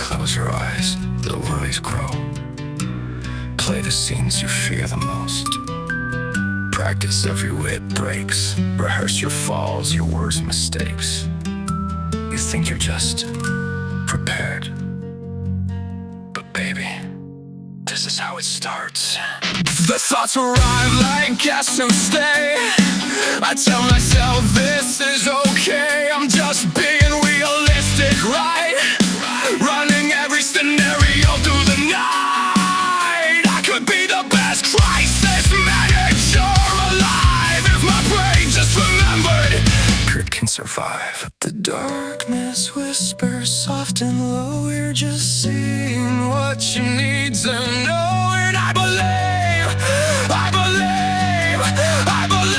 Close your eyes, the worries grow. Play the scenes you fear the most. Practice every way it breaks. Rehearse your falls, your worst mistakes. You think you're just prepared, but baby, this is how it starts. The thoughts arrive like guests who stay. I tell myself this is okay. I'm just being realistic, right? Running every scenario through the night. I could be the best crisis manager alive if my brain just remembered Kurt can survive. The darkness whispers soft and low. We're just seeing what you need to know. And I believe, I believe, I believe.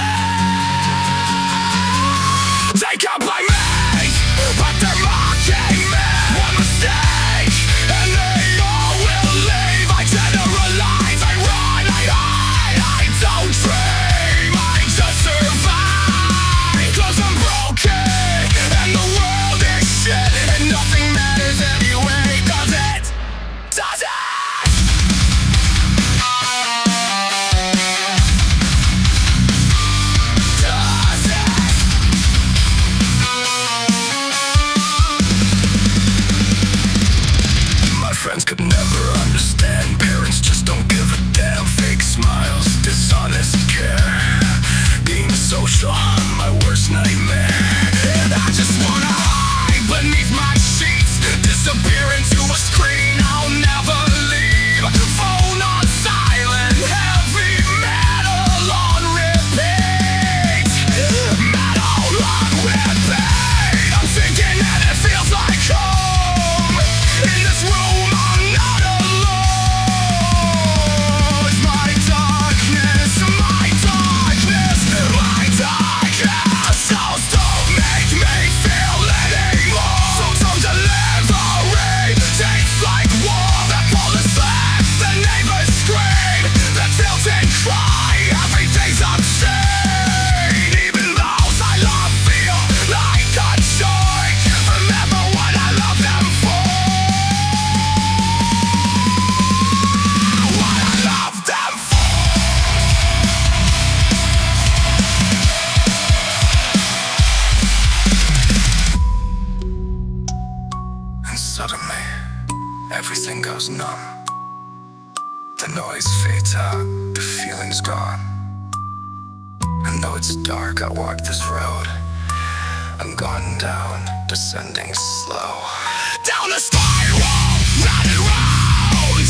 They can't blame me, but they're mocking me. One mistake, and they all will leave. I generalize, I run, I hide, I don't dream. I just survive, 'cause I'm broken, and the world is shit, and nothing matters anyway, does it? Does it? Friends could never understand. Parents just don't give a damn. Fake smiles, dishonest care. Being social, my worst nightmare. And I just wanna hide beneath my sheets, disappear into a screen. I'll never leave. Phone on silent, heavy metal on repeat. Metal on repeat. I'm thinking that it feels like home. In this room I'm not alone. It's my darkness, my darkness, my darkness. So don't make me feel anymore. So time to liberate. Tastes like war. That pole is left, the neighbors scream. The children cry, every day's obscene. Even those I love feel like a choice. Remember what I love them for. What I love them for. And suddenly, everything goes numb. The noise fades out, the feeling's gone. And though it's dark, I walk this road. I'm gone down, descending slow. Down the spiral, round and round.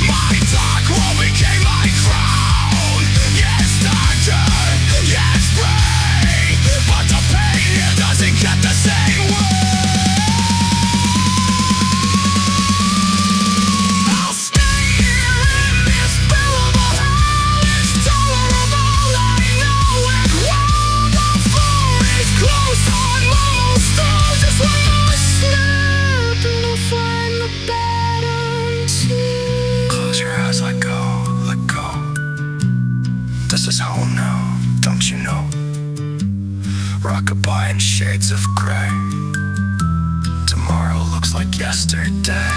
My dark world became my crown. Yes, doctor, yes, brain. But the pain here doesn't get the same way. I'll stay here in this bearable hell. It's tolerable, I know it well. The floor is closed on almost all. Just one more step and I'll find the better. Close your eyes, let go, let go. This is home now, don't you know? Rockabye in shades of gray. Tomorrow looks like yesterday.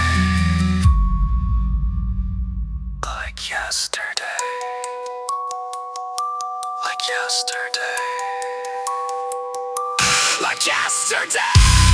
Like yesterday. Like yesterday. Like yesterday.